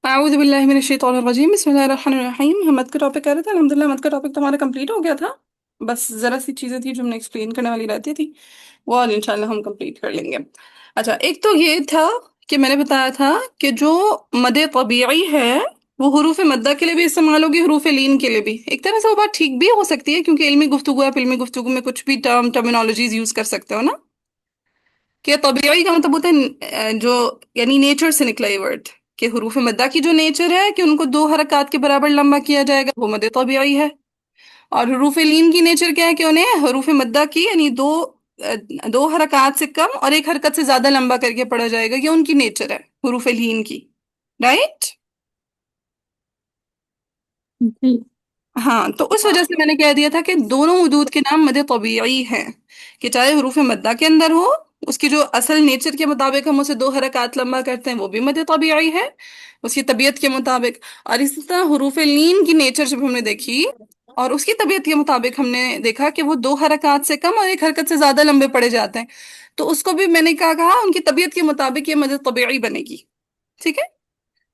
अऊज़ु बिल्लाहि मिनश शैतानिर रजीम बिस्मिल्लाहिर रहमानिर रहीम। हम मत का टॉपिक कर रहे थे। अल्हम्दुलिल्लाह मत का टॉपिक तो हमारा कंप्लीट हो गया था। बस जरा सी चीजें थी जो हमने एक्सप्लेन करने वाली रहती थी, वो और इंशाल्लाह हम कंप्लीट कर लेंगे। अच्छा, एक तो ये था कि मैंने बताया था कि जो मद तबीई है वो हुरूफ मद्दा के लिए भी इस्तेमाल होगी, हुरूफ लीन के लिए भी। एक तरह से वो बात ठीक भी हो सकती है, क्योंकि इल्मी गुफ्तगू, आप इल्मी गुफ्तगू में कुछ भी टर्मिनोलॉजीज यूज कर सकते हो ना। कि तबीयी का मतलब होता है जो, यानी नेचर से निकला ये वर्ड। कि हुरूफ मद्दा की जो नेचर है कि उनको दो हरकत के बराबर लंबा किया जाएगा, वो मद तबीयी है। और हुरूफ लीन की नेचर क्या है कि उन्हें हुरूफ मद्दा की यानी अ, दो हरकत से कम और एक हरकत से ज्यादा लंबा करके पढ़ा जाएगा, ये उनकी नेचर है हुरूफ लीन की। राइट। जी। हाँ, तो उस वजह से मैंने कह दिया था कि दोनों वजूद के नाम मद तबीयी हैं। कि चाहे हरूफ मद्दा के अंदर हो, उसकी जो असल नेचर के मुताबिक हम उसे दो हरकत लंबा करते हैं, वो भी मद तबीयी है उसकी तबीयत के मुताबिक। और इसी तरह हरूफ लीन की नेचर जब हमने देखी और उसकी तबीयत के मुताबिक हमने देखा कि वो दो हरकत से कम और एक हरकत से ज्यादा लंबे पड़े जाते हैं, तो उसको भी मैंने क्या कहा, उनकी तबीयत के मुताबिक ये मद तबीयी बनेगी। ठीक है।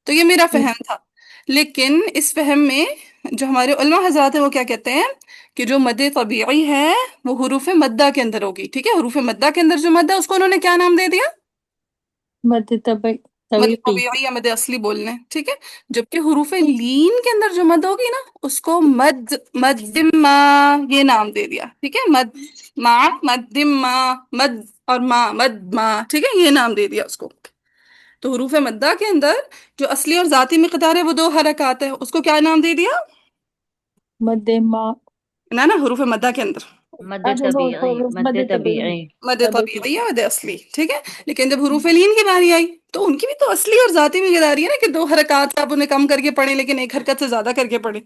तो ये मेरा जी। फहम था। लेकिन इस फहम में जो हमारे उलमा हजरात हैं वो क्या कहते हैं कि जो मद तबीयी है वो हुरूफ मद्दा के अंदर होगी। ठीक है, हुरूफ मद्दा के अंदर जो मद है उसको उन्होंने क्या नाम दे दिया? मध्य मद तवीकी। तबीयी या मद असली बोलने। ठीक है। जबकि हुरूफ लीन के अंदर जो मद होगी ना, उसको मद्दिमा ये नाम दे दिया। ठीक है, मद मा, मद्दिमा, मद और मद मा। ठीक है, ये नाम दे दिया उसको। तो हुरूफ मद्दा के अंदर जो असली और जाती मिकदार है वो दो हरकत है, उसको क्या नाम दे दिया? मध्य मा। ना हुरूफ मद्दा के अंदर मध्य अच्छा, वो तबीयी, मध्य मध्य तबीकी। तबीयी। मद मध्य तबीयी तबीकी। या मद असली। ठीक है। लेकिन जब हुरूफ लीन की बारी आई तो उनकी भी तो असली और जाती मिकदार है ना, कि दो हरकत आप उन्हें कम करके पढ़े लेकिन एक हरकत से ज्यादा करके पढ़े,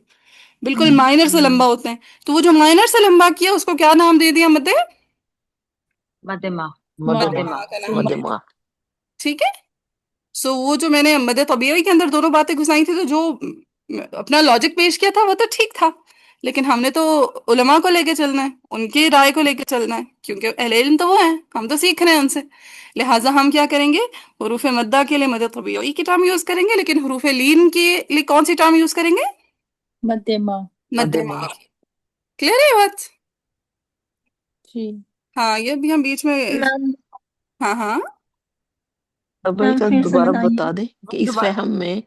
बिल्कुल माइनर से लंबा होते हैं। तो वो जो माइनर से लंबा किया उसको क्या नाम दे दिया? मद मध्यमा। मा। मध्यमा। मध्यमा का नाम दिया। मध्यमा। ठीक है। सो वो जो मैंने मद तबीयी के अंदर दोनों बातें घुसाई थी, तो जो अपना लॉजिक पेश किया था वो तो ठीक था। लेकिन हमने तो उलमा को लेके चलना है, उनकी राय को लेके चलना है, क्योंकि अहले इल्म तो वो हैं, हम तो सीख रहे हैं उनसे। लिहाजा हम क्या करेंगे, हुरूफ मद्दा के लिए मद तबीयी की टर्म यूज करेंगे, लेकिन हुरूफ लीन के लिए कौन सी टर्म यूज करेंगे? मध्य मा। मध्यमा। क्लियर है ये बात? जी। हाँ, ये भी हम बीच में। मैम। हाँ हाँ। अब एक मैम फिर से दोबारा बताइए। बता दें कि इस दोबारा। फहम में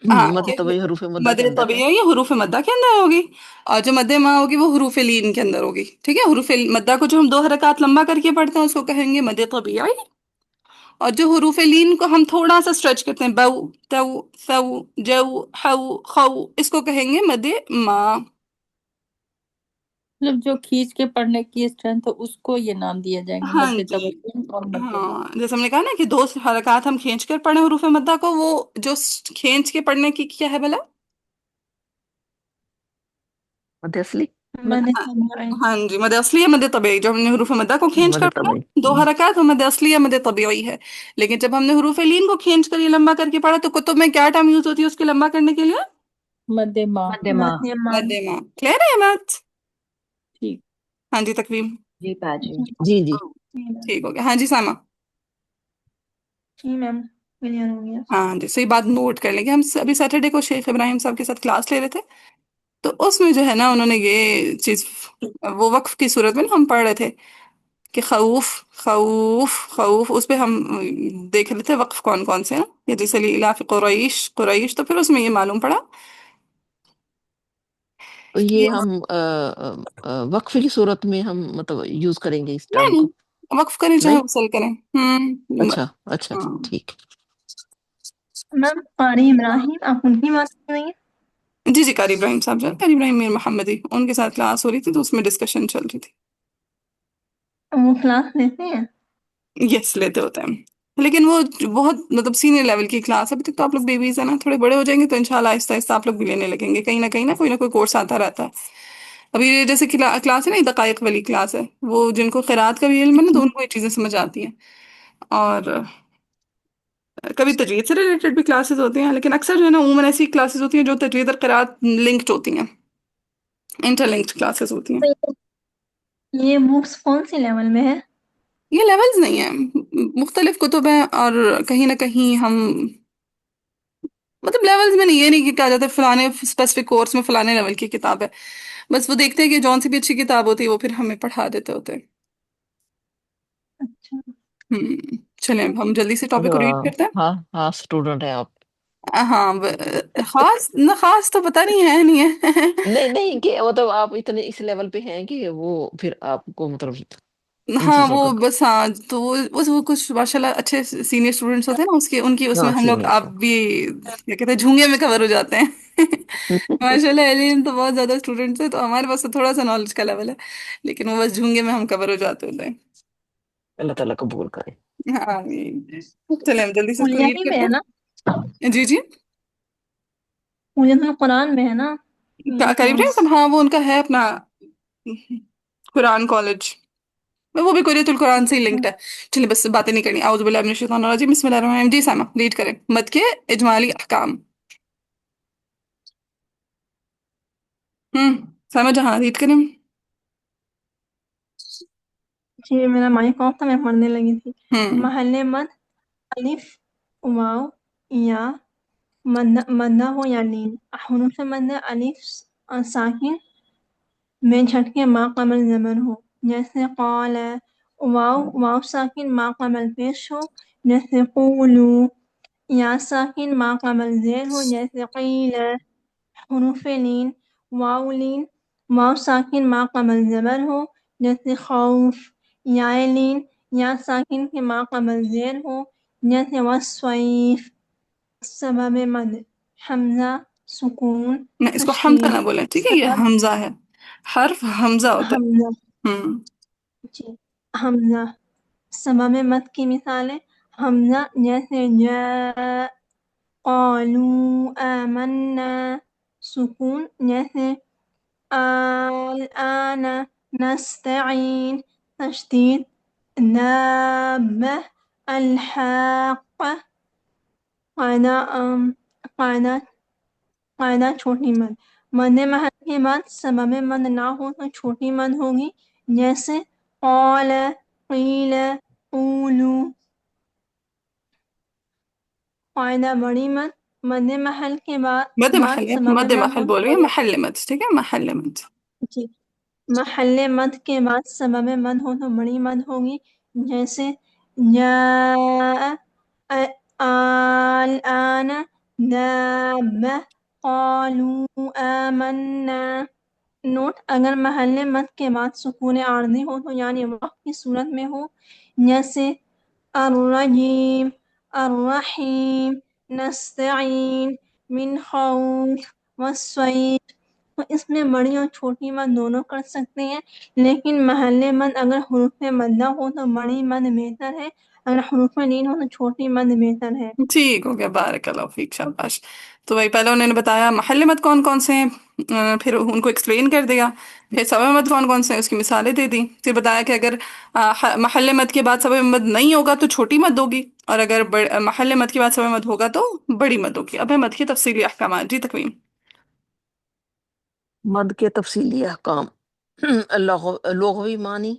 हाँ, मद कि तबई हरूफ मुद्दा मद के अंदर है। तबीयी ये हुरूफ मद्दा के अंदर होगी, और जो मद मा होगी वो हुरूफ लीन के अंदर होगी। ठीक है, हुरूफ मद्दा को जो हम दो हरकत लंबा करके पढ़ते हैं उसको कहेंगे मद तबीयी। और जो हुरूफ लीन को हम थोड़ा सा स्ट्रेच करते हैं, बऊ, तऊ, सऊ, जऊ, हऊ, खऊ, इसको कहेंगे मद मा। मतलब जो खींच के पढ़ने की स्ट्रेंथ है उसको ये नाम दिया जाएंगे, हाँ मध्य जी। तबकी और मध्य मा। हाँ, जैसे हमने कहा ना कि दो हरकत हम खींच कर पढ़े हुरूफ मद्दा को, वो जो खींच के पढ़ने की क्या है भला? मद असली। मद, मैंने हाँ। सुना है। हाँ जी, मद असली या मद तबीयी। जब हमने हरूफ मद्दा को खींच मद कर पढ़ा तबई। दो हरकत, वो मद असली या मद तबीयी है। लेकिन जब हमने हरूफ लीन को खींच कर ये लंबा करके पढ़ा, तो कुतुब में क्या टर्म यूज होती है उसके लंबा करने के लिए? मध्य मा। मध्यमा। मध्यमा। मध्यमा। क्लियर है मैथ? ठीक। हाँ जी तकरीम। जी पाजी। जी जी। जी मैम। ठीक हो गया। हाँ जी सामा। जी मैम, क्लियर हो गया। हाँ जी, सही बात नोट कर लेंगे। हम अभी सैटरडे को शेख इब्राहिम साहब के साथ क्लास ले रहे थे, तो उसमें जो है ना उन्होंने ये चीज, वो वक्फ की सूरत में ना हम पढ़ रहे थे कि खौफ, खौफ, खौफ, उस पे हम देख रहे थे वक्फ कौन कौन से हैं। ये जैसे इलाफ कुरैश, कुरैश, तो फिर उसमें ये मालूम पड़ा तो कि ये ये, हम वक्फ की सूरत में हम मतलब यूज करेंगे इस नहीं टर्म को। नहीं, वक्फ करें चाहे नहीं। वसल करें। अच्छा अच्छा हाँ। ठीक। मैम कारी इब्राहिम, आप उनकी बात कर रही हैं? जी जी, कारी इब्राहिम साहब, जो कारी इब्राहिम मीर मोहम्मदी, उनके साथ क्लास हो रही थी, तो उसमें डिस्कशन चल रही थी। वो क्लास लेते हैं? यस, लेते होते हैं, लेकिन वो बहुत मतलब सीनियर लेवल की क्लास है। अभी तक तो आप लोग बेबीज है ना, थोड़े बड़े हो जाएंगे तो इंशाल्लाह आहिस्ता आहिस्ता आप लोग भी लेने लगेंगे। कहीं ना कोई कोर्स आता रहता है। अभी ये जैसे क्लास है ना, ये दकाइक वाली क्लास है, वो जिनको क़िरात का भी इल्म है ना, तो उनको ये चीजें समझ आती हैं। और कभी तजवीद से रिलेटेड भी क्लासेस होती हैं, लेकिन अक्सर जो है ना उमूमन ऐसी क्लासेस होती हैं जो तजवीद और क़िरात लिंक्ड होती हैं, इंटरलिंक्ड क्लासेस होती हैं। तो ये बुक्स कौन सी लेवल में है? ये लेवल्स नहीं है, मुख्तलिफ कुतुब हैं, और कहीं ना कहीं हम مطلب لیولز میں نہیں، یہ نہیں کہ کہا جاتا ہے فلانے اسپیسیفک کورس میں فلانے لیول کی کتاب ہے، بس وہ دیکھتے ہیں کہ جون سی بھی اچھی کتاب ہوتی ہے وہ پھر ہمیں پڑھا دیتے ہوتے ہیں۔ اچھا چلیں اب ہم جلدی سے ٹاپک کو ریڈ کرتے ہیں۔ ہاں ہاں اسٹوڈنٹ ہیں آپ؟ ہاں خاص نہ خاص تو پتہ نہیں ہے نہیں ہے۔ نہیں نہیں، کہ مطلب آپ اتنے اس لیول پہ ہیں کہ وہ پھر آپ کو مطلب ان ہاں چیزوں وہ کا بس ہاں تو وہ کچھ ماشاء اللہ اچھے سینئر اسٹوڈینٹس ہوتے ہیں نا، ان کی اس ہاں میں ہم لوگ سینئر آپ بھی کیا کہتے ہیں جھونگے میں کور ہو جاتے ہیں۔ ماشاء اللہ علیم تو بہت زیادہ اسٹوڈینٹس ہیں، تو ہمارے پاس تو تھوڑا سا نالج کا لیول ہے، لیکن وہ بس جھونگے میں ہم کور ہو جاتے ہوتے اللہ تعالیٰ قبول کرے۔ ہیں۔ ہاں چلیں ہم جلدی سے اس کو کلیہ ریڈ ہی میں کرتے ہے نا؟ ہیں۔ جی جی کلیہ القرآن میں ہے نا یہ قریب کورس؟ رہے، ہاں وہ ان کا ہے اپنا قرآن کالج، وہ بھی قریۃ القرآن سے ہی لنکڈ ہے۔ چلیے بس باتیں نہیں کرنی، اعوذ باللہ من الشیطان الرجیم، بسم اللہ الرحمن الرحیم۔ جی سائمہ ریڈ کریں مد کے اجمالی احکام۔ سائمہ جہاں ریڈ کریں۔ جی میرا مائک آف تھا، میں پڑھنے لگی تھی۔ ہوں محل مد الف واو یا مدہ ہو یا لین، حروف مد الف ساکن میں جھٹکے ما قبل زبر ہو، جیسے قال، واو ساکن ما قبل پیش ہو، جیسے قولو، یا ساکن ما قبل زیر ہو، جیسے قیل۔ حروف لین، واو ساکن ما قبل زبر ہو، جیسے خوف، یا لین، یا ساکن کے ما قبل زیر ہو، جیسے وصویف۔ سبب مد حمزہ، سکون، نہیں، اس کو حمزہ تشدید۔ نہ بولیں، ٹھیک ہے، یہ سبب حمزہ ہے، حرف حمزہ ہوتا حمزہ، ہے۔ جی حمزہ۔ سبب مد کی مثالیں: حمزہ جیسے جاء، قالوا آمنا۔ سکون جیسے الآن نستعین۔ تشدید دابہ، الحاقہ۔ قاعدہ چھوٹی مد، مد محل کے بعد سبب مد نہ ہو تو چھوٹی مد ہوگی، جیسے قال، قیل، قولو۔ قاعدہ بڑی مد، مد محل کے مد بعد محل سبب مد نہ محل ہو بول رہی ہے، محل مد، ٹھیک ہے، محل مد۔ جی محل مد کے بعد سبب مد ہو تو بڑی مد ہوگی، جیسے جاء، الآن، دابہ، قالوا آمنا۔ نوٹ: اگر محل مد کے بعد سکون عارضی ہو تو یعنی وقف کی صورت میں ہو، جیسے الرجیم، الرحیم، نستعین، من خوف، والصیف، تو اس میں بڑی اور چھوٹی مد دونوں کر سکتے ہیں، لیکن محل مد اگر حروف مدہ ہو تو بڑی مد بہتر ہے، اگر حروف لین ہو تو چھوٹی مد بہتر ہے۔ ٹھیک ہو گیا، بارک اللہ فیک، شاباش۔ تو وہی پہلے انہوں نے بتایا محل مد کون کون سے ہیں، پھر ان کو ایکسپلین کر دیا، پھر سبب مد کون کون سے ہیں اس کی مثالیں دے دی، پھر بتایا کہ اگر محل مد کے بعد سبب مد نہیں ہوگا تو چھوٹی مد ہوگی، اور اگر محل مد کے بعد سبب مد ہوگا تو بڑی مد ہوگی۔ اب ہے مد کے تفصیلی احکامات۔ جی تقویم۔ مد کے تفصیلی احکام۔ لغوی معنی: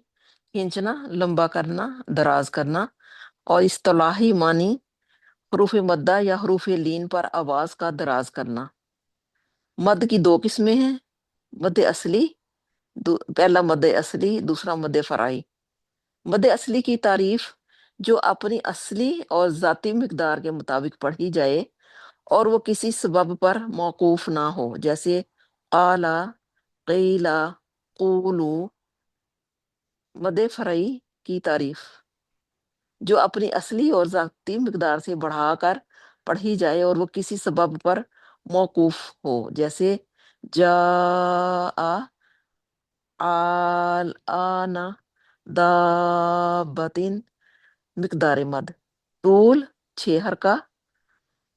کھینچنا، لمبا کرنا، دراز کرنا، اور اصطلاحی معنی: حروف مدہ یا حروف لین پر آواز کا دراز کرنا۔ مد کی دو قسمیں ہیں: مد اصلی، پہلا مد اصلی، دوسرا مد فرعی۔ مد اصلی کی تعریف: جو اپنی اصلی اور ذاتی مقدار کے مطابق پڑھی جائے اور وہ کسی سبب پر موقوف نہ ہو، جیسے قال، قیل، قولو۔ مد فرعی کی تعریف: جو اپنی اصلی اور ذاتی مقدار سے بڑھا کر پڑھی جائے اور وہ کسی سبب پر موقوف ہو، جیسے جاء، آن، دابتن۔ مقدار مد: طول 6 حرکہ،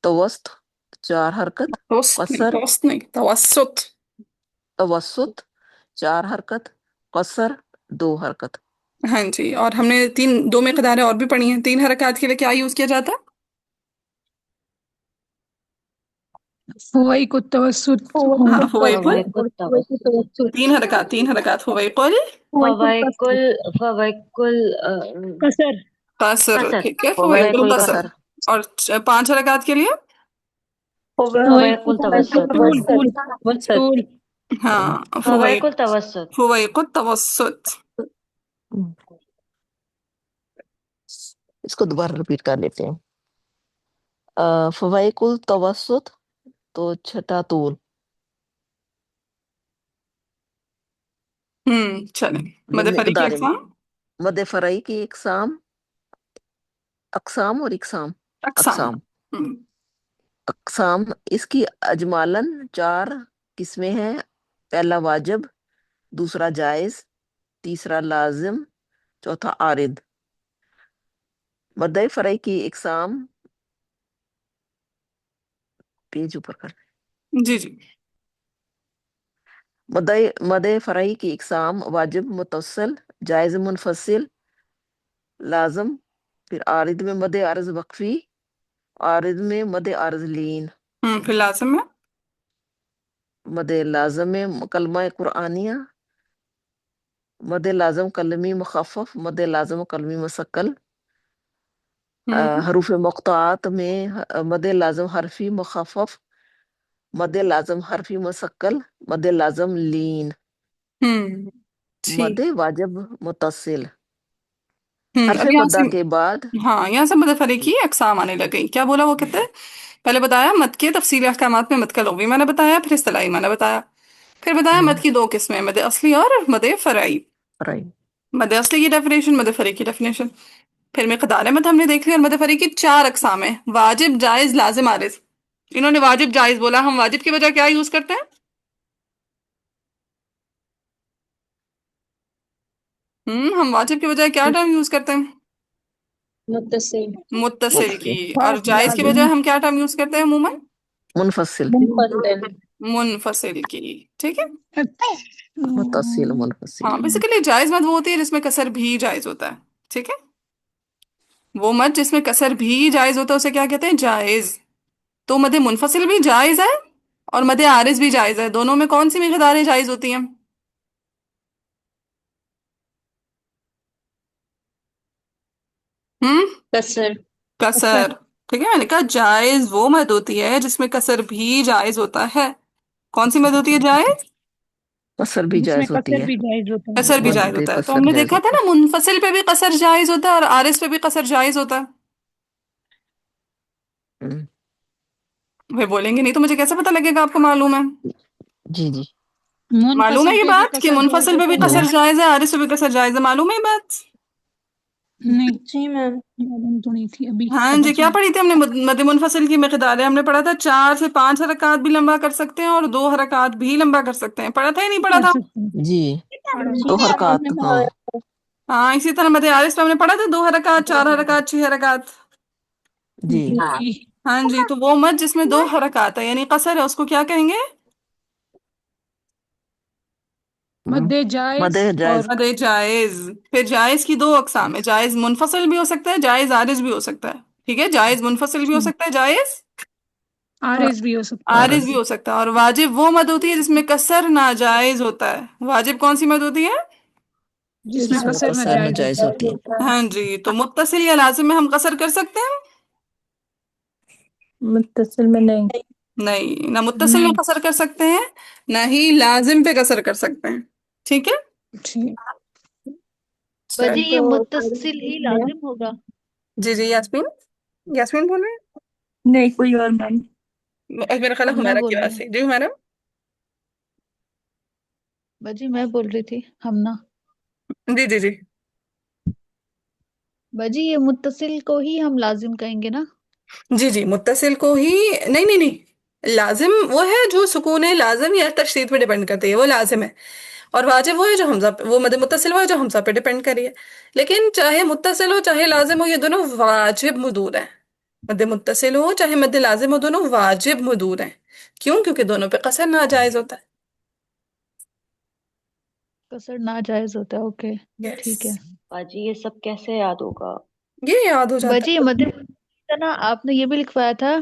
توسط 4 حرکت، قصر، توسط نہیں، توسط۔ توسط 4 حرکت، قصر 2 حرکت۔ ہاں جی، اور ہم نے دو مقداریں اور بھی پڑھی ہیں، 3 حرکات کے لیے کیا یوز کیا جاتا ہے؟ فوائق التوسط ہاں فویق فوائق التوسط، 3 حرکات فویق فوائق قصر، قصر، ٹھیک ہے، فویق فوائق فوائق القصر۔ القصر۔ اور 5 حرکات کے لیے فوائق التوسط طول हाँ فوائق التوسط فوائق التوسط. इसको दोबारा रिपीट कर लेते हैं. फवाइकुल तवस्सुत तो छठा तूल. चलें. मद फरी की मिकदार अक़साम. मद फराई की इकसाम, अक़साम और इकसाम. अक़साम. अक़साम अक़साम इसकी अजमालन 4 किस्में हैं. पहला वाजिब, दूसरा जायज, तीसरा लाजिम, चौथा आरिद. मद फराई की इकसाम, पेज ऊपर कर. जी जी. मद फराई की इकसाम वाजिब मुतस्सिल, जायज मुनफसिल, लाजम. फिर आरिद में मद अर्ज वक्फी, आरिद में मद अर्ज लीन. फिर लाज़िम है. मद लाजम में कलमा कुरानिया, मद लाजम कलमी मुखफ़फ़, मद लाजम कलमी मुसक्कल. हरूफ मुक़त्ताआत में मद लाजम हरफी मुखफ़फ़, मद लाजम हरफी मुसक्कल, मद लाजम लीन. मद ठीक. वाजिब मुतस्सिल. अब हरफ यहाँ मद्दा से, के बाद हाँ यहाँ से मद फरी की अक़साम आने लग गई. क्या बोला वो कहते हैं? पहले बताया मद के तफसीली अहकामात में मद का लुग़वी मैंने बताया, फिर इस्तिलाही मैंने बताया, फिर बताया मद की 2 किस्में, मद असली और मद फराई. फराई. मद असली की डेफिनेशन, मद फरी की डेफिनेशन. फिर मिक़दार मद हमने देख लिया, और मद फरी की 4 अक़साम है: वाजिब, जायज, लाजिम, आरिज. इन्होंने वाजिब जायज बोला, हम वाजिब की बजाय क्या यूज करते हैं? हम वाजिब की बजाय क्या टर्म यूज करते हैं? मुत्तसिल. मुत्तसिल की. और हाँ, जायज की बजाय हम क्या टर्म यूज करते हैं अमूमन? मुनफसिल. मुनफसिल की. ठीक है. मुतसिल मुनफसिल. हाँ, बेसिकली जायज मद वो होती है जिसमें कसर भी जायज होता है. ठीक है. वो मद जिसमें कसर भी जायज होता है उसे क्या कहते हैं? जायज. तो मद मुनफसिल भी जायज है और मद आरिज भी जायज है. दोनों में कौन सी मिक़दारें जायज होती हैं? हम्म कसर. कसर. ठीक है. मैंने कहा जायज वो मद होती है जिसमें कसर भी जायज होता है. कौन सी मद होती है जायज? कसर भी जायज होती है. कसर भी जायज मद होता है. तो कसर हमने जायज देखा था होती ना, मुनफसिल पे भी कसर जायज होता है और आरिज पे भी कसर जायज होता है. है. वे बोलेंगे नहीं तो मुझे कैसे पता लगेगा आपको मालूम है? जी जी. मालूम है ये बात कि मुनफसिल पे भी कसर जायज है, आरिज पे भी कसर जायज है? मालूम है ये बात? नहीं. जी मैम. हाँ जी. क्या पढ़ी थी हमने? मद मुनफसिल की मिक़दारें हमने पढ़ा था. 4 से 5 हरकत भी लंबा कर सकते हैं और 2 हरकत भी लंबा कर सकते हैं. पढ़ा था या नहीं पढ़ा था? जी. जी 2 मैम, हरकत. आपने हाँ. बताया. हाँ, इसी तरह मद आरिज पे हमने पढ़ा था 2 हरकत, 4 हरकत, 6 हरकत. जी. हाँ जी. तो वो मद जिसमें 2 हरकत है यानी कसर है उसको क्या कहेंगे? मद जायज. मद जायज. फिर जायज की 2 अक़साम है: जायज मुनफसिल भी हो सकता है, जायज आरिज भी हो सकता है. ठीक है. जायज मुनफसिल भी हो सकता है, जायज आरिज भी हो सकता है. और वाजिब वो मद होती है जिसमें कसर नाजायज होता है. वाजिब कौन सी मद होती है? जिसमें कसर नाजायज होती है. हाँ जी. तो मुत्तसिल या लाजिम में हम कसर कर सकते हैं? मुत्तसिल में नहीं. नहीं. ना मुत्तसिल में कसर कर सकते हैं, ना ही लाजिम पे कसर कर सकते हैं. ठीक है. बाजी ये तो मुत्तसिल ही लाजिम होगा. जी जी. यास्मीन, यास्मीन बोल रहे नहीं, कोई और मैम. हैं? मेरा ख्याल है मैं हुमैरा बोल की रही आवाज हूँ. से. जी हुमैरा. बाजी मैं बोल रही थी हमना. जी जी जी. बाजी ये मुत्तसिल को ही हम लाजिम कहेंगे ना. जी जी. मुत्तसिल को ही. नहीं नहीं नहीं. लाजिम वो है जो सुकून है लाजिम या तशदीद पे डिपेंड करती है, वो लाजिम है. और वाजिब वो है जो हमजा वो मद मुत्तसिल वो है जो हमजा पे डिपेंड करी है. लेकिन चाहे मुत्तसिल हो चाहे लाजिम हो, ये दोनों वाजिब मदूद है. मद मुत्तसिल हो चाहे मद लाजिम हो, दोनों वाजिब मदूद हैं. क्यों? क्योंकि दोनों पे कसर नाजायज होता है. कसर नाजायज होता है. ओके. यस. ठीक है. बाजी ये सब कैसे याद होगा. ये याद हो जाता बाजी मद ना आपने ये भी लिखवाया था.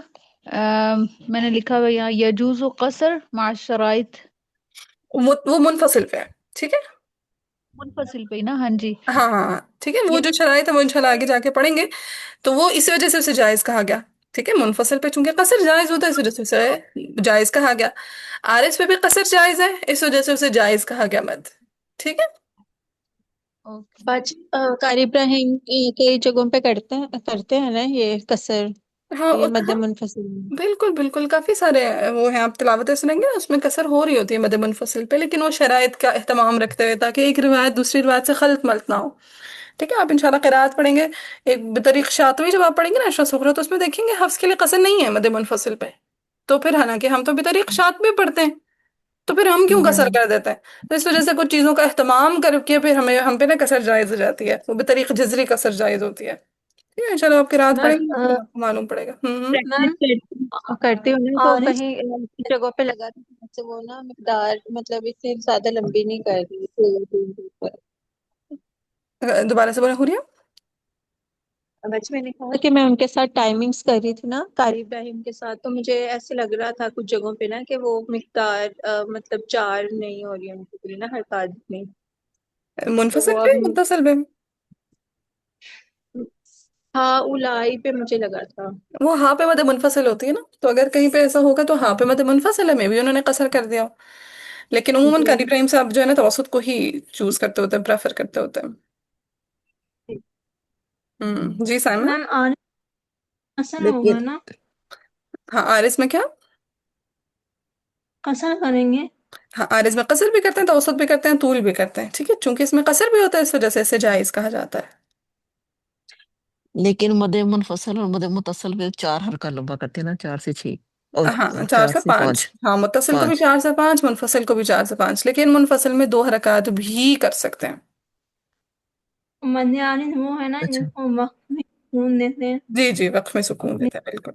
मैंने लिखा हुआ यहाँ यजूज़ु कसर मा शराइत. है. वो मुनफसिल पे है. ठीक है. मुनफसिल पे ही ना. हाँ जी. हाँ हाँ हाँ, ठीक है. वो ये जो शराइत है वो इंशाल्लाह आगे जाके पढ़ेंगे. तो वो इसी वजह से उसे जायज कहा गया ठीक है, मुनफसिल पे चूंकि कसर जायज होता है इस वजह से उसे जायज कहा गया। आरिस पे भी कसर जायज है, इस वजह से उसे जायज कहा गया मद। ठीक है। ओके। पाँच कारी इब्राहिम कई जगहों पे करते हैं ना ये कसर, हाँ ये मद्दे हाँ, मुनफसिल में। बिल्कुल बिल्कुल, काफी सारे वो हैं, आप तिलावतें सुनेंगे उसमें कसर हो रही होती है मद मुनफसिल पे, लेकिन वो शराइत का एहतमाम रखते हुए ताकि एक रिवायत दूसरी रिवायत से खलत मलत ना हो। ठीक है, आप इंशाल्लाह क़िराअत पढ़ेंगे, एक बतरीक शातवी जब आप पढ़ेंगे ना अशरा सुगरा, तो उसमें देखेंगे हफ्स के लिए कसर नहीं है मद मुनफसिल पे। तो फिर हालांकि हम तो बतरीक शातवी पढ़ते हैं, तो फिर हम क्यों कसर हम्म। कर देते हैं? तो इस वजह से कुछ चीजों का एहतमाम करके फिर हमें हम पे ना कसर जायज हो जाती है, वो बतरीक जजरी कसर जायज होती है। ठीक है, चलो आपकी रात मैम पढ़ेंगे फिर आपको मालूम पड़ेगा। प्रैक्टिस मैम करती हूँ ना तो आरिस कहीं कुछ जगहों पे लगा था से वो ना मिकदार मतलब इतनी ज्यादा लंबी नहीं कर रही थी। दोबारा से बोला हुरिया। बच मैंने कहा कि मैं उनके साथ टाइमिंग्स कर रही थी ना कारी इब्राहिम के साथ, तो मुझे ऐसे लग रहा था कुछ जगहों पे ना कि वो मिकदार मतलब चार नहीं हो रही है उनकी पूरी ना हरकत में। तो मुनफसिल वो पे अब मुत्तसिल पे? हाँ उलाई पे मुझे लगा था। वो हाँ पे मद मुनफसिल होती है ना, तो अगर कहीं पे ऐसा होगा तो हाँ पे मद मुनफसिल है, में भी उन्होंने कसर कर दिया हो। लेकिन उमूमन कारी जी। इब्राहिम साहब जो है ना तवसत को ही चूज करते होते हैं, प्रेफर करते होते हैं। जी साइमा। मैम आरिस कसर होगा लेकिन ना? हाँ आरिस में क्या? कसर करेंगे? हाँ आरिस में कसर भी करते हैं, तवसत भी करते हैं, तूल भी करते हैं। ठीक है, चूंकि इसमें कसर भी होता है इस वजह से इसे जायज कहा जाता है। लेकिन मद मुनफसल और मद मुत्तसल पे 4 हरका लंबा करते हैं ना, 4 से 6 हाँ और चार चार से से पाँच पांच हाँ, मुत्तसिल को भी पांच 4 से 5, मुनफसिल को भी 4 से 5, लेकिन मुनफसिल में 2 हरकत भी कर सकते हैं। मध्य आरिस वो है ना अच्छा। जिसको वक्त में सुकून देते हैं। जी जी, वक्त में सुकून देता है, बिल्कुल।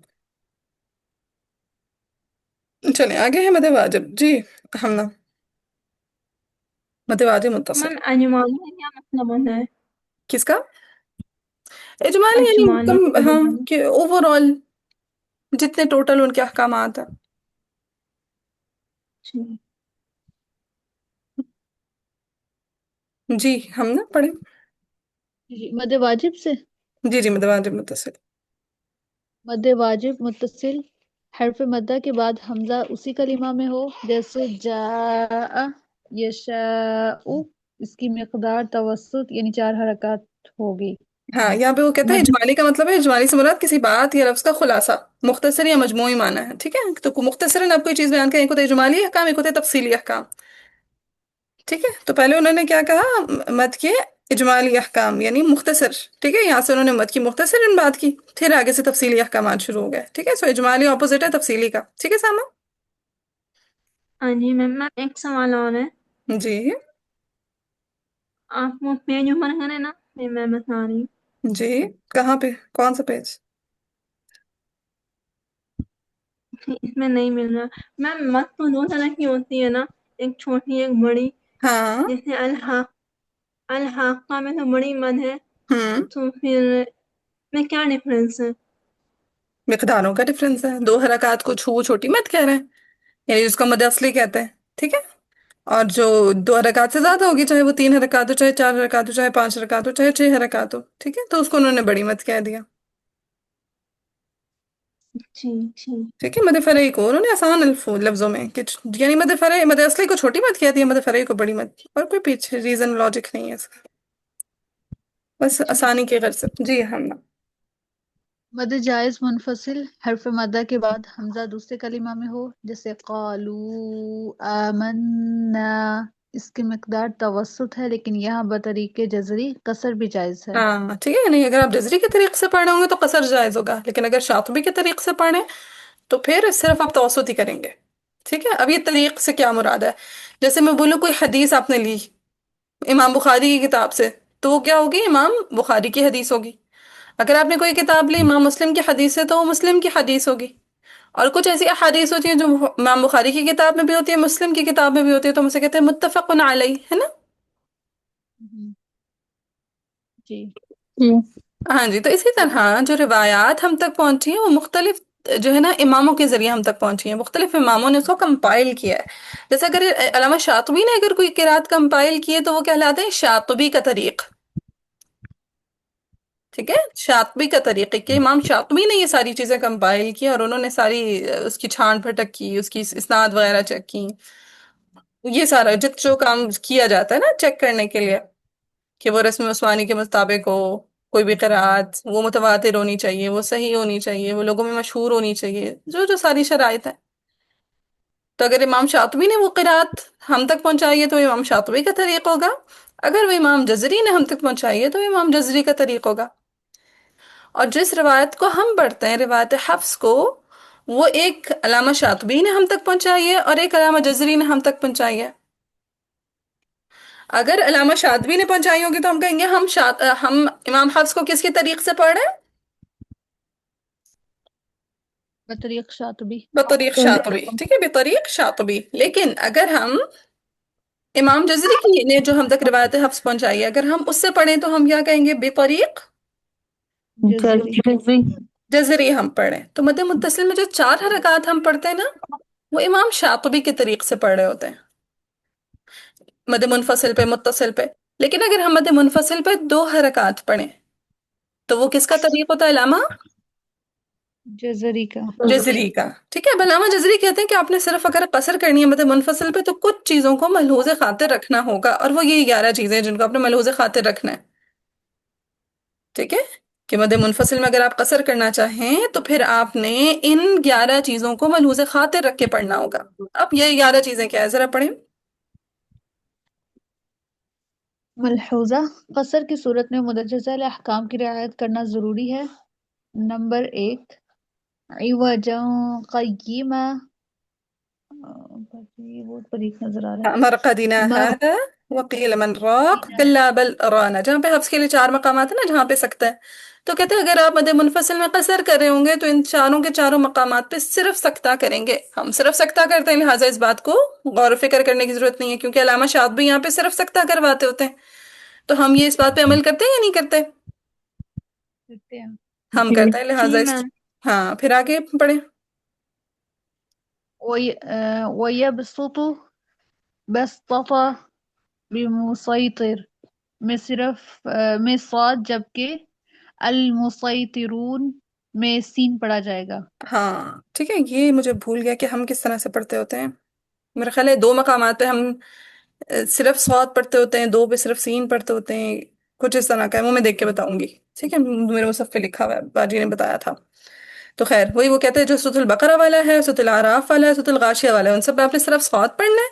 चले आगे है मद वाजिब जी। हम ना मद वाजिब मुत्तसिल मैम अजमानी का क्या मतलब होता है? किसका? इजमाली यानी अजमाली कम, हाँ, कि ओवरऑल जितने टोटल उनके अहकामात हैं। जी। जी हम ना पढ़े। जी, मद वाजिब से। जी जी, मद वाजिब मुत्तसिल। मद वाजिब मुत्तसिल हर्फ मद्दा के बाद हमजा उसी कलिमा में हो, जैसे जा यशाउ, इसकी मिकदार तवस्सुत यानी 4 हरकत होगी। हाँ, यहाँ पे वो कहता है मद इजमाली का मतलब है, इजमाली से मुराद किसी बात या लफ्ज का खुलासा, मुख्तसर या मजमूई माना है। ठीक है, तो मुख्तसरन आप कोई चीज बयान करें, एक होता है इजमाली अहकाम, एक होता है तफसीली अहकाम। ठीक है, तो पहले उन्होंने क्या कहा, मत के इजमाली अहकाम यानी मुख्तसर। ठीक है, यहाँ से उन्होंने मत की मुख्तसरन बात की, फिर आगे से तफसीली अहकाम शुरू हो गए। ठीक है, सो इजमाली ऑपोजिट है तफसीली का। ठीक है सामा। हाँ जी मैम एक सवाल और है। जी आप वो पेज ऊपर करें ना, मैं बता रही हूँ। जी, कहाँ पे, कौन सा पेज? इसमें नहीं मिल रहा। मैम मत तो दो तरह की होती है ना, एक छोटी एक बड़ी। हाँ। जैसे अलहाका में तो बड़ी मद है, हम्म। तो फिर में क्या डिफरेंस है? मिकदारों का डिफरेंस है, 2 हरकत को छू छोटी मत कह रहे हैं, यानी जिसको मद असली कहते हैं। ठीक है, और जो 2 हरकत से ज्यादा होगी, चाहे वो 3 हरकत हो, चाहे 4 हरकत हो, चाहे 5 हरकत हो, चाहे 6 हरकत हो, ठीक है, तो उसको उन्होंने बड़ी मत कह दिया। जी जी। ठीक है, मद फरई को उन्होंने आसान लफ्जों में कि यानी मद फरई, मद असली को छोटी मत कह दिया, मद फरई को बड़ी मत, और कोई पीछे रीजन लॉजिक नहीं है इसका, बस जी आसानी के गर्ज से। जी हम ना मद जायज मुनफसिल हर्फ मद्दा के बाद हमजा दूसरे कलिमा में हो, जैसे कालू आमन्ना, इसकी मिकदार तवस्सुत है, लेकिन यहाँ बतरीके जजरी कसर भी जायज है। हाँ, ठीक है, नहीं अगर आप जजरी के तरीके से पढ़ रहे होंगे तो कसर जायज होगा, लेकिन अगर शातबी के तरीके से पढ़े तो फिर सिर्फ आप तवसुत ही करेंगे। ठीक है, अब ये तरीक से क्या मुराद है? जैसे मैं बोलूँ कोई हदीस आपने ली इमाम बुखारी की किताब से, तो वो क्या होगी, इमाम बुखारी की हदीस होगी। अगर आपने कोई किताब ली इमाम मुस्लिम की हदीस से, तो वो मुस्लिम की हदीस होगी। और कुछ ऐसी हदीस होती है जो इमाम बुखारी की किताब में भी होती है, मुस्लिम की किताब में भी होती है, तो हम उसे कहते हैं मुत्तफकुन अलैह, है ना? हम्म, जी। हम्म। हाँ जी, तो इसी तरह जो रिवायात हम तक पहुंची हैं वो मुख्तलिफ जो है ना इमामों के जरिए हम तक पहुंची हैं, मुख्तलिफ इमामों ने उसको कंपाइल किया है। जैसे अगर अल्लामा शातबी ने अगर कोई किरात कंपाइल की है तो वो कहलाते हैं शातबी का तरीक। ٹھیک ہے، شاطبی کا طریقے کہ امام شاطبی نے یہ ساری چیزیں کمپائل کی اور انہوں نے ساری اس کی چھان پھٹک کی، اس کی اسناد وغیرہ چیک کی. یہ سارا جو کام کیا جاتا ہے نا چیک کرنے کے لیے کہ وہ رسم عثمانی کے مطابق ہو، کوئی بھی قرأت وہ متواتر ہونی چاہیے، وہ صحیح ہونی چاہیے، وہ لوگوں میں مشہور ہونی چاہیے، جو جو ساری شرائط ہیں. تو اگر امام شاطبی نے وہ قرأت ہم تک پہنچائی ہے تو امام شاطبی کا طریق ہوگا، اگر وہ امام جزری نے ہم تک پہنچائی ہے تو امام جزری کا طریق ہوگا. اور جس روایت کو ہم پڑھتے ہیں، روایت حفظ کو، وہ ایک علامہ شاطبی نے ہم تک پہنچائی ہے اور ایک علامہ جزری نے ہم تک پہنچائی ہے. اگر علامہ شاطبی نے پہنچائی ہوگی تو ہم کہیں گے ہم امام حفظ کو کس کے طریق سے پڑھ رہے ہیں؟ بطریق شاطبی. بطریق شاطبی. ٹھیک ہے، بطریق شاطبی. لیکن اگر ہم امام جزری کی نے جو ہم تک روایت حفظ پہنچائی ہے اگر ہم اس سے پڑھیں تو ہم کیا کہیں گے؟ بطریق جزری. جزری ہم پڑھیں. تو مد متصل میں جو 4 حرکات ہم پڑھتے ہیں نا وہ امام شاطبی کے طریق سے پڑھ رہے ہوتے ہیں، مد منفصل پہ، متصل پہ. لیکن اگر ہم مد منفصل پہ 2 حرکات پڑھیں تو وہ کس کا طریق ہوتا ہے؟ علامہ جزری کا. جزری کا. ٹھیک ہے، اب علامہ جزری کہتے ہیں کہ آپ نے صرف اگر قصر کرنی ہے مد منفصل پہ تو کچھ چیزوں کو ملحوظ خاطر رکھنا ہوگا، اور وہ یہ 11 چیزیں ہیں جن کو آپ نے ملحوظ خاطر رکھنا ہے. ٹھیک ہے، کہ مد منفصل میں اگر آپ قصر کرنا چاہیں تو پھر آپ نے ان 11 چیزوں کو ملحوظ خاطر رکھ کے پڑھنا ہوگا. اب یہ 11 چیزیں کیا ہے ذرا پڑھیں. ملحوظہ: قصر کی صورت میں مدرجہ احکام کی رعایت کرنا ضروری ہے. نمبر 1، عوجا قیما. یہ وہ طریق نظر آ رہا ہے. مرقدنا هذا وقیل من راق کلا بل رانا، جہاں پہ حفظ کے لیے 4 مقامات ہیں نا جہاں پہ سکتا ہے، تو کہتے ہیں اگر آپ مد منفصل میں قصر کر رہے ہوں گے تو ان چاروں کے چاروں مقامات پہ صرف سکتہ کریں گے. ہم صرف سکتہ کرتے ہیں، لہٰذا اس بات کو غور و فکر کرنے کی ضرورت نہیں ہے، کیونکہ علامہ شاطبی یہاں پہ صرف سکتہ کرواتے ہوتے ہیں. تو ہم یہ اس بات پہ عمل کرتے ہیں یا نہیں کرتے؟ کرتے ہیں. ہم کرتے ہیں، لہٰذا اس ہاں پھر آگے پڑھیں. وَيَبْسُطُ بَسْطَةَ بِمُسَيْطِرٍ میں صرف میں صاد، جبکہ المسیطرون میں سین پڑھا جائے گا. ہاں ٹھیک ہے، یہ مجھے بھول گیا کہ ہم کس طرح سے پڑھتے ہوتے ہیں. میرا خیال ہے 2 مقامات پہ ہم صرف صاد پڑھتے ہوتے ہیں، 2 پہ صرف سین پڑھتے ہوتے ہیں، کچھ اس طرح کا ہے، وہ میں دیکھ کے بتاؤں گی. ٹھیک ہے، میرے مصحف پہ لکھا ہوا ہے، باجی نے بتایا تھا. تو خیر وہی وہ کہتے ہیں جو سورۃ البقرہ والا ہے، سورۃ الاعراف والا ہے، سورۃ الغاشیہ والا ہے، ان سب پہ آپ نے صرف صاد پڑھنا ہے.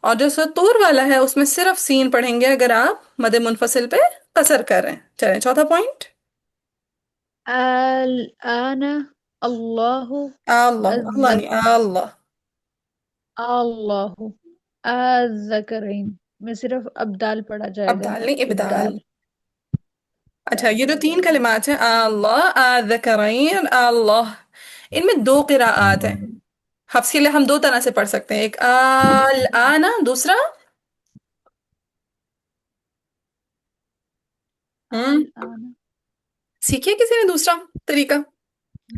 اور جو سورۃ طور والا ہے اس میں صرف سین پڑھیں گے اگر آپ مد منفصل پہ قصر کر رہے ہیں. چلیں چوتھا پوائنٹ. الآن اللہ اللہ اللہ نہیں اللہ. اللہ الذکرین میں صرف ابدال پڑھا جائے گا. ابدال نہیں، ابدال. ابدال. اچھا یہ جو 3 کلمات ہیں اللہ، الذکرین، اللہ، ان میں 2 قراءات ہیں. حفظ کے لیے ہم 2 طرح سے پڑھ سکتے ہیں، ایک الآن، دوسرا الآن. سیکھے کسی نے دوسرا طریقہ؟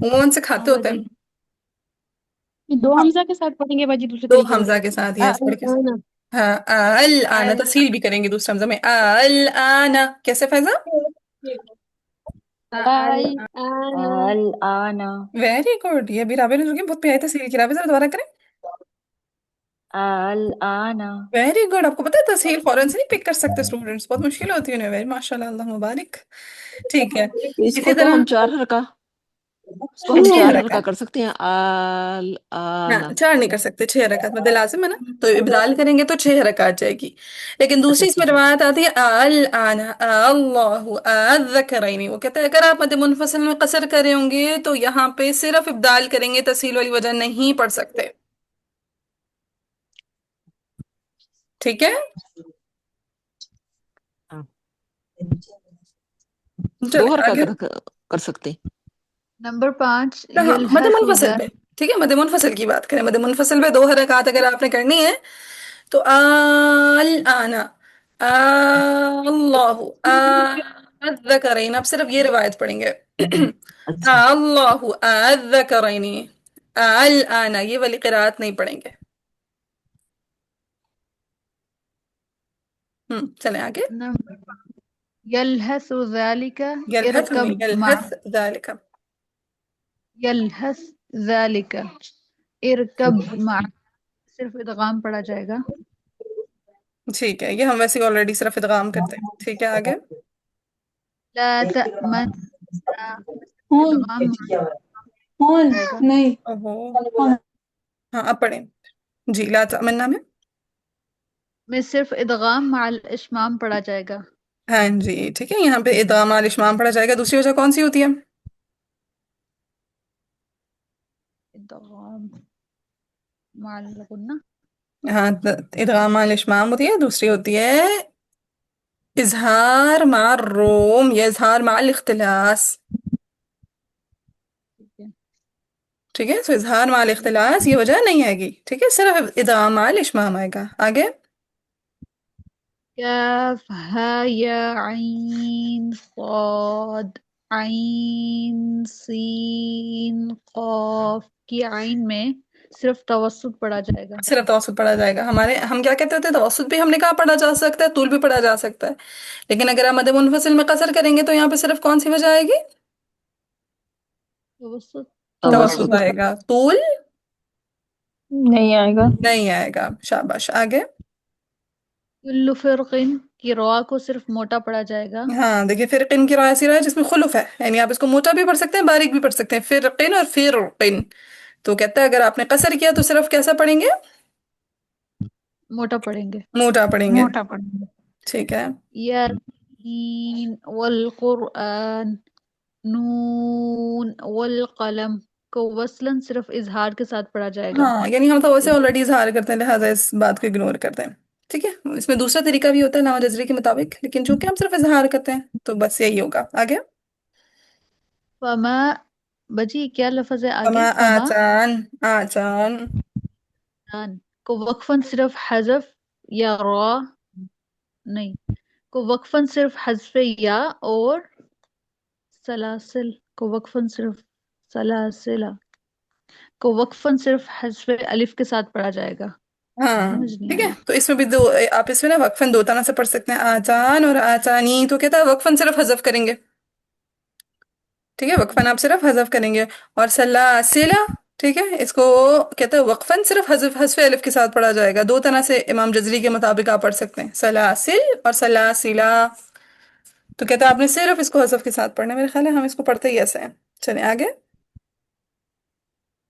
عموماً سکھاتے ہوتے ہیں. باجی. 2 حمزہ کے ساتھ پڑھیں گے باجی دوسرے 2 طریقے حمزہ کے ساتھ، یس پڑھ کے. سے. ہاں الآن، تسہیل بھی کریں گے دوسرے حمزہ میں. الآن کیسے فیضا؟ الآن ویری گڈ. یہ بھی رابع نے جو کہ بہت پیاری تسہیل کی. رابع ذرا دوبارہ کریں. الآن. Very good. آپ کو پتہ ہے تسہیل فوراً سے نہیں پک کر سکتے اسٹوڈنٹس، بہت مشکل ہوتی ہے انہیں. ویری ماشاء اللہ، اللہ مبارک. ٹھیک ہے، اس اسی کو تو طرح ہم 4 حرکا اس کو ہم 6 4 حرکا حرکات. کر سکتے ہیں. ہاں آنا 4 نہیں کر سکتے، 6 حرکات مد لازم ہے نا، تو ابدال کریں گے تو 6 حرکات جائے گی. لیکن اچھا دوسری اس میں ٹھیک ہے. روایت آتی ہے الآن اللہ الذکرین. وہ کہتے ہیں اگر آپ مد منفصل میں قصر کرے ہوں گے تو یہاں پہ صرف ابدال کریں گے، تسہیل والی وجہ نہیں پڑھ سکتے. ٹھیک ہے، ہاں. 2 چلے حرکا آگے. کر سکتے ہیں. نمبر 5، ہاں مد یلحق منفصل ذا. پہ. ٹھیک ہے، مد منفصل کی بات کریں. مد منفصل پہ 2 حرکات اگر آپ نے کرنی ہے تو الآن اللہ الذکرین، آپ صرف یہ روایت پڑھیں گے. اچھا اللہ الذکرین الآن، یہ والی قرآت نہیں پڑھیں گے. چلیں آگے. نمبر यलहस ذلك यलहथ اركب नहीं, مع यलहथ ذلك. यलहस ذلك اركب مع صرف ادغام پڑھا جائے گا. ठीक है, ये हम वैसे ही ऑलरेडी सिर्फ इदगाम करते हैं. ठीक है, आगे. لا تأمن हूँ ادغام مع हूँ جائے گا. नहीं ओहो. हाँ, अब पढ़ें. जी, ला तमन्ना में. میں صرف ادغام مع الاشمام پڑھا جائے گا. हाँ जी, ठीक है, यहाँ पे इदाम आल इशमाम पढ़ा जाएगा. दूसरी वजह कौन सी होती है? ادغام مع الغنة. हाँ, इदाम आल इशमाम होती है. दूसरी होती है इजहार मार रोम या इजहार माल इख्तिलास. ٹھیک ہے. ठीक है, तो इजहार माल इख्तिलास ये वजह नहीं आएगी. ठीक है, सिर्फ इदाम माल इशमाम आएगा. आगे. کاف ها یا عین صاد عین سین قاف کی عین میں صرف توسط پڑھا جائے گا. सिर्फ तवसुत पढ़ा जाएगा. हम क्या कहते होते हैं, तवसुत भी हमने कहा पढ़ा जा सकता है, तूल भी पढ़ा जा सकता है. लेकिन अगर आप मद मुनफसिल में कसर करेंगे तो यहाँ पे सिर्फ कौन सी वजह आएगी? توسط. तवसुत توسط आएगा. तूल نہیں آئے گا. नहीं आएगा. शाबाश. आगे. کل فرق کی روا کو صرف موٹا پڑھا جائے گا. हाँ, देखिए, फिरकिन की राय ऐसी राय जिसमें खुलुफ है, यानी आप इसको मोटा भी पढ़ सकते हैं, बारीक भी पढ़ सकते हैं. फिरकिन और फिरकिन. तो कहता है अगर आपने कसर किया तो सिर्फ कैसा पढ़ेंगे? موٹا پڑھیں گے. मोटा पढ़ेंगे. موٹا پڑھنا. ठीक है. یاسین والقرآن نون والقلم کو وصلاً صرف اظہار کے ساتھ پڑھا جائے گا. हाँ, यानी हम तो वैसे ऑलरेडी इजहार करते हैं, लिहाजा इस बात को इग्नोर करते हैं. ठीक है, इसमें दूसरा तरीका भी होता है नाम जजरी के मुताबिक, लेकिन चूंकि हम सिर्फ इजहार करते हैं तो बस यही होगा. आगे. فما بجی کیا لفظ ہے آگے؟ فما فما آتان. آتان. آن کو وقفاً صرف حذف یا را نہیں کو وقفاً صرف حذف یا اور سلاسل کو وقفاً صرف سلاسلہ کو وقفاً صرف حذف الف کے ساتھ پڑھا جائے گا. ہاں, سمجھ نہیں ٹھیک ہے, آیا. تو اس میں بھی دو, آپ اس میں نا وقفاً دو طرح سے پڑھ سکتے ہیں, آتان اور آتانی. تو کہتا ہے وقفاً صرف حذف کریں گے. ٹھیک ہے, وقفاً آپ صرف حذف کریں گے. اور سلاسلہ, ٹھیک ہے, اس کو کہتا ہے وقفاً صرف حذف الف کے ساتھ پڑھا جائے گا. دو طرح سے امام جزری کے مطابق آپ پڑھ سکتے ہیں, سلاسل اور سلاسلہ. تو کہتا ہے آپ نے صرف اس کو حذف کے ساتھ پڑھنا ہے. میرے خیال ہے ہم اس کو پڑھتے ہی ایسے ہیں. چلیں آگے.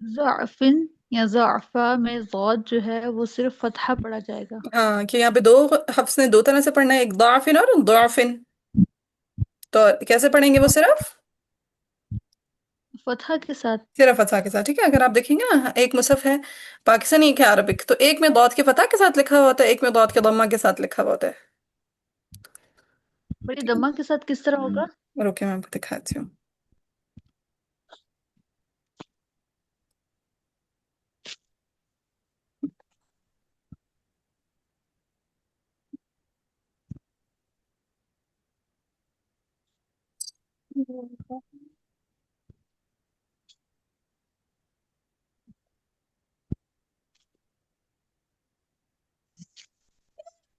ضعفن یا ضعفہ میں ضاد جو ہے وہ صرف فتحہ پڑھا جائے گا. ہاں, کہ یہاں پہ دو حفظ نے دو طرح سے پڑھنا ہے, ایک ضعفن اور ضعفن. تو کیسے پڑھیں گے وہ صرف؟ فتحہ کے ساتھ. صرف فتح کے ساتھ. ٹھیک ہے, اگر آپ دیکھیں گے نا, ایک مصحف ہے پاکستانی, ایک ہے عربک, تو ایک میں ضاد کے فتح کے ساتھ لکھا ہوا ہوتا ہے, ایک میں ضاد کے ضمہ کے ساتھ لکھا ہوا ہوتا ہے. بڑی دمہ کے ساتھ کس طرح ہوگا؟ روکے میں آپ کو دکھاتی ہوں.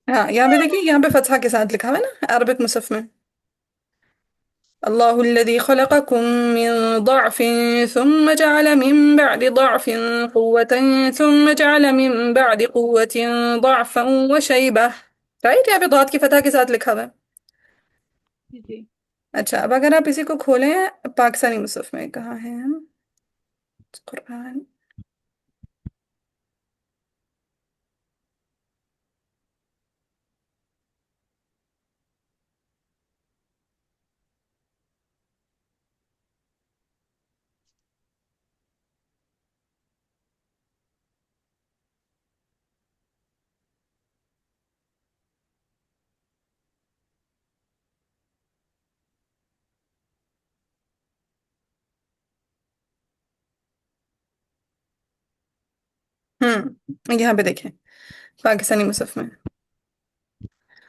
ہاں, یہاں پہ دیکھیے, یہاں پہ فتح کے ساتھ لکھا ہوا ہے نا عربک مصحف میں. اللہ الذي خلقكم من ضعف ثم جعل من بعد ضعف قوة ثم جعل من بعد قوة ضعفا وشيبة. رائٹ, یہاں پہ ضاد کی فتح کے ساتھ لکھا ہوا ہے. جی. اچھا, اب اگر آپ اسی کو کھولیں پاکستانی مصحف میں, کہاں ہے قرآن؟ یہاں پہ دیکھیں پاکستانی مصحف میں,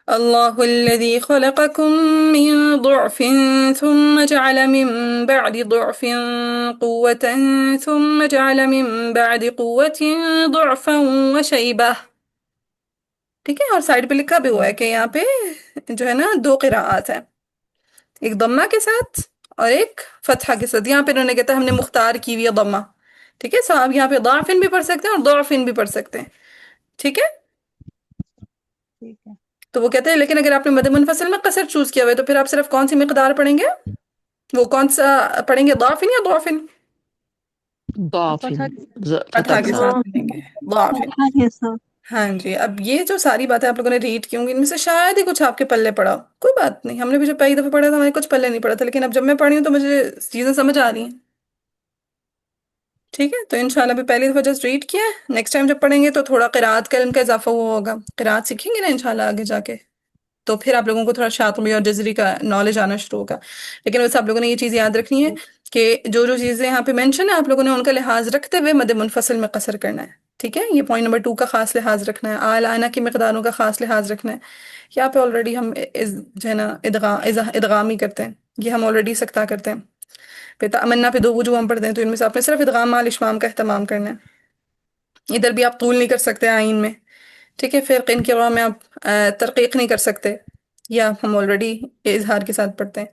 اللہ الذي خلقكم من ضعف ثم جعل من بعد ضعف قوة ثم جعل من بعد قوة ضعفا وشيبة. ٹھیک ہے, اور سائڈ پہ لکھا بھی ہوا ہے کہ یہاں پہ جو ہے نا دو قراءات ہیں. ایک ضمہ کے ساتھ اور ایک فتحہ کے ساتھ. یہاں پہ انہوں نے کہتا ہے ہم نے مختار کی ہوئی ہے ضمہ. ٹھیک ہے، سو آپ یہاں پہ ضعفن بھی پڑھ سکتے ہیں اور ضعفن بھی پڑھ سکتے ہیں. ٹھیک ہے، ٹھیک ہے. تو وہ کہتے ہیں لیکن اگر آپ نے مد منفصل میں قصر چوز کیا ہوا ہے تو پھر آپ صرف کون سی مقدار پڑھیں گے؟ وہ کون سا پڑھیں گے، ضعفن یا ضعفن؟ ضعفن، فتح فتح فتحہ کے کے ساتھ. ساتھ پڑھیں گے، ضعفن. فتحہ کے ساتھ. ہاں جی، اب یہ جو ساری باتیں آپ لوگوں نے ریڈ کی ہوں گی ان میں سے شاید ہی کچھ آپ کے پلے پڑا ہو. کوئی بات نہیں، ہم نے بھی جب پہلی دفعہ پڑھا تھا ہمارے کچھ پلے نہیں پڑا تھا، لیکن اب جب میں پڑھی ہوں تو مجھے چیزیں سمجھ آ رہی ہیں. ٹھیک ہے، تو انشاءاللہ بھی پہلی دفعہ جسٹ ریڈ کیا ہے، نیکسٹ ٹائم جب پڑھیں گے تو تھوڑا قرأت کا علم کا اضافہ ہوا ہوگا. قرأت سیکھیں گے نا انشاءاللہ آگے جا کے، تو پھر آپ لوگوں کو تھوڑا شاطبی اور جزری کا نالج آنا شروع ہوگا. لیکن ویسے آپ لوگوں نے یہ چیز یاد رکھنی ہے کہ جو جو چیزیں یہاں پہ مینشن ہے آپ لوگوں نے ان کا لحاظ رکھتے ہوئے مد منفصل میں قصر کرنا ہے. ٹھیک ہے، یہ پوائنٹ نمبر 2 کا خاص لحاظ رکھنا ہے. آل آنا کی مقداروں کا خاص لحاظ رکھنا ہے. یہاں پہ آلریڈی ہم جو ہے نا ادغام ہی کرتے ہیں، یہ ہم آلریڈی سکتا کرتے ہیں. پھر تمنا پہ 2 وجوہ ہم پڑھتے ہیں، تو ان میں سے آپ نے صرف ادغام مال اشمام کا اہتمام کرنا ہے. ادھر بھی آپ طول نہیں کر سکتے آئین میں. ٹھیک ہے، پھر قن کے میں آپ ترقیق نہیں کر سکتے، یا ہم آلریڈی اظہار کے ساتھ پڑھتے ہیں.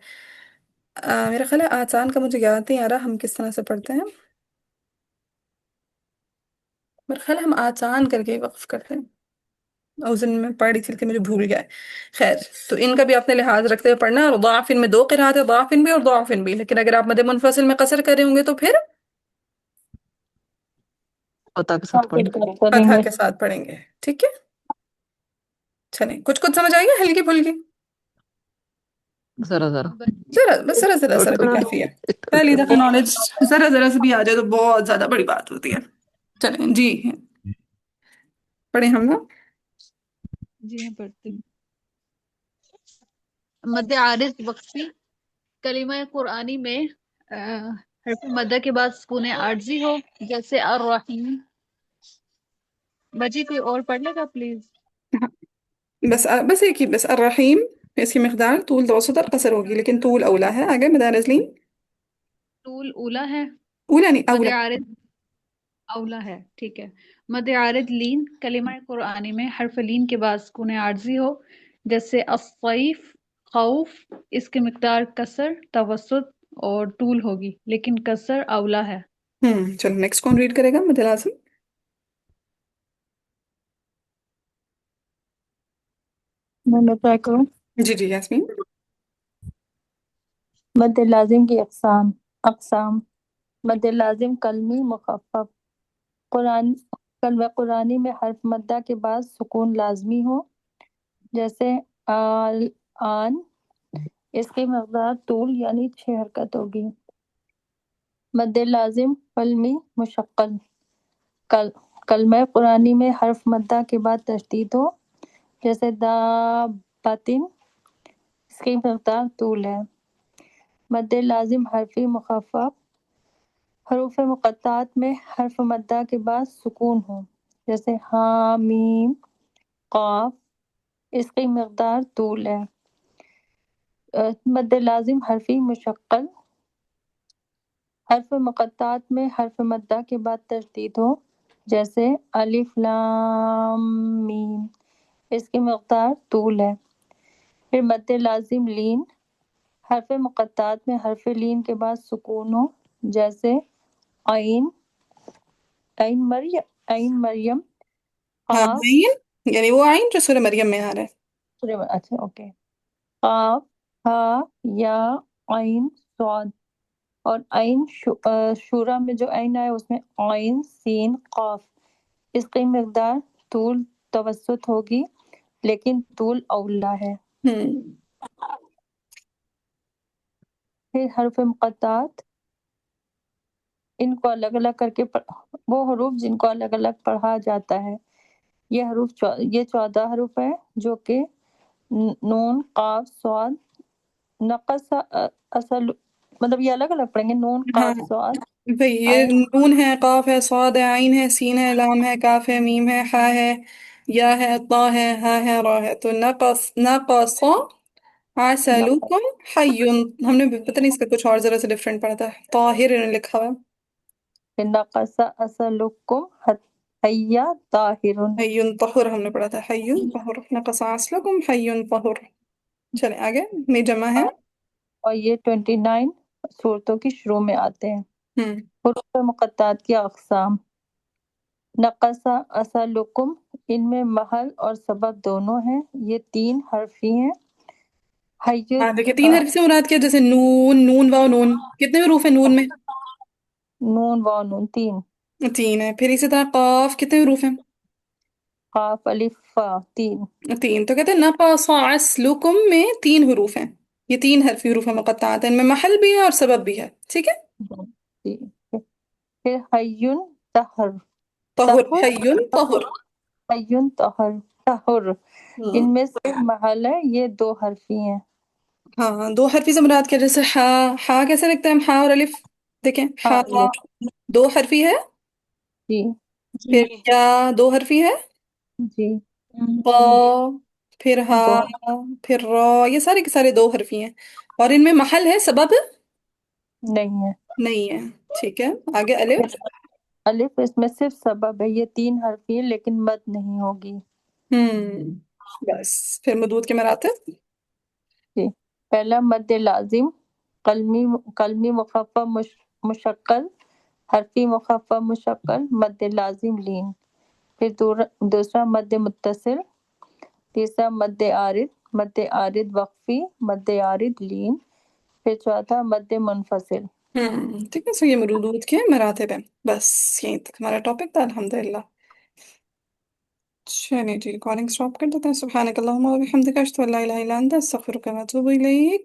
میرا خیال ہے آسان کا مجھے یاد نہیں آ رہا ہم کس طرح سے پڑھتے ہیں. میرا خیال ہے ہم آسان کر کے وقف کرتے ہیں. اس دن میں پڑھی تھی لیکن مجھے بھول گیا ہے. خیر، تو ان کا بھی اپنے لحاظ رکھتے ہوئے پڑھنا. اور ضعفن میں 2 قرات ہے، ضعفن بھی اور ضعفن بھی. لیکن اگر آپ مد منفصل میں قصر کر رہے ہوں گے تو پھر فتح کے ساتھ پڑھیں. کریں فتحہ گے. کے ساتھ پڑھیں گے. ٹھیک ہے، چلیں کچھ کچھ سمجھ آئی ہے، ہلکی پھلکی؟ ذرا ذرا. ذرا بس، ذرا ذرا ذرا بھی کافی ہے. پہلی دفعہ نالج ذرا ذرا سے بھی آ جائے تو بہت زیادہ بڑی بات ہوتی ہے. چلیں جی، پڑھیں ہم نا. جی میں پڑھتی ہوں. مد عارض وقفی کلمہ قرآنی میں حرف مدہ کے بعد سکون عارضی ہو، جیسے الرحیم. بجی کوئی اور پڑھ لے گا پلیز. بس ایک ہی، بس الرحیم. اس کی مقدار طول توسط اور قصر ہوگی، لیکن طول اولا ہے. آگے مدارس لین طول اولا ہے. اولا نہیں مد اولا. عارض اولا ہے، ٹھیک ہے. مد عارض لین کلمہ قرآنی میں حرف لین کے بعد سکون عارضی ہو، جیسے الصیف، خوف. اس کی مقدار کسر، توسط اور طول ہوگی، لیکن کسر اولا ہے. چلو نیکسٹ کون ریڈ کرے گا؟ مد لازم. میں ٹرائی کروں. جی جی یاسمین. مد لازم کی اقسام. مد لازم کلمی مخفف. کلمہ قرآنی میں حرف مدہ کے بعد سکون لازمی ہو، جیسے آن. اس کی مقدار طول یعنی 6 حرکت ہوگی. مد لازم قلمی مشقل. کلمہ قرآنی میں حرف مدہ کے بعد تشدید ہو، جیسے دابتن. اس کی مقدار طول ہے. مد لازم حرفی مخفف. حروف مقطعات میں حرف مدہ کے بعد سکون ہو، جیسے حامیم، قاف. اس کی مقدار طول ہے. مد لازم حرفی مشقل. حرف مقطعات میں حرف مدہ کے بعد تشدید ہو، جیسے الف لام میم. اس کی مقدار طول ہے. پھر مد لازم لین. حرف مقطعات میں حرف لین کے بعد سکون ہو، جیسے عین، عین مریم. ہاں قاف. عین، یعنی وہ عین جو سورہ مریم میں آ رہا ہے. اچھا اوکے. قاف، ہا، یا، عین، صاد. اور عین شورا میں جو عین آئے اس میں عین، سین، قاف. اس کی مقدار طول توسط ہوگی، لیکن طول اولا ہے. ہم، پھر حرف مقطعات، ان کو الگ الگ کر کے وہ حروف جن کو الگ الگ پڑھا جاتا ہے. یہ حروف یہ 14 حروف ہیں، جو کہ نون، قاف، صاد، نقص، اصل. مطلب یہ الگ الگ پڑھیں گے، نون، ہاں قاف، صاد، بھئی یہ عین. نون ہے، قاف ہے، صاد ہے، عین ہے، سین ہے، لام ہے، کاف ہے، میم ہے، حا ہے، یا ہے، طا ہے، ہا ہے، را ہے. تو نقص عسلکم حی. ہم نے پتہ نہیں اس کا کچھ اور ذرا سے ڈفرینٹ پڑھا تھا. طاہر انہوں نے لکھا ہوا. نقص اصلکم حی طاہر. حی طہر ہم نے پڑھا تھا. حی طہر. نقص عسلکم حی طہر. چلیں آگے. میں جمع ہے और ये 29 सूरतों की शुरू में आते हैं। हम्म हुरूफ मुक़त्तात की अक़साम। नक़सा असलुकुम, इनमें महल और सबब दोनों हैं, ये 3 हरफी हैं। हय्युत हाँ देखिए, 3 हर्फ से मुराद क्या? जैसे नून, नून वाव नून, कितने हरूफ है नून में? नून वाव नून 3। 3 है। फिर इसी तरह काफ, कितने हरूफ हैं? काफ अलिफ फा 3। 3। तो कहते हैं नक़सअस्लुकुम में 3 हरूफ हैं। ये 3 हरफी हरूफ मुक़त्तात हैं, इनमें महल भी है और सबब भी है। ठीक है। जी। फिर हय्युन तहर। तहुर, तहुर हय्युन तहुर। हय्युन तहर तहुर, हम्म इनमें से महल है, ये 2 हरफी हैं। हाँ, 2 हरफी से मुराद क्या? जैसे हा, हा कैसे लिखते हैं हम? हा और अलिफ, देखें, हाँ हा ये 2 हरफी है। जी फिर जी या 2 हरफी है। जी qa, फिर हा, 2 फिर रा, ये सारे के सारे 2 हरफी हैं। और इनमें महल है, सबब नहीं है। नहीं है। ठीक है, आगे अलिफ। अलिफ इसमें सिर्फ सबब है, ये 3 हरफी है लेकिन मद नहीं होगी। बस फिर मदूद के मरातिब। जी। पहला मद लाजिम, कलमी कलमी मुखफ़फ़ मुशक्कल, हरफी मुखफ़फ़ मुशक्कल, मद लाजिम लीन। फिर दूसरा मद मुत्तसिल, तीसरा मद आरिद वक्फी, मद आरिद लीन। फिर चौथा मद मुनफसिल। ठीक है, सो ये मदूद के मरातिब हैं। बस यहीं तक हमारा टॉपिक था, अल्हम्दुलिल्लाह। चलिए जी, रिकॉर्डिंग स्टॉप कर देते हैं। सुब्हानक अल्लाहुम्मा व बिहम्दिका, अशहदु अल्ला इलाहा इल्ला अंता, अस्तगफिरुका व अतूबु इलैक।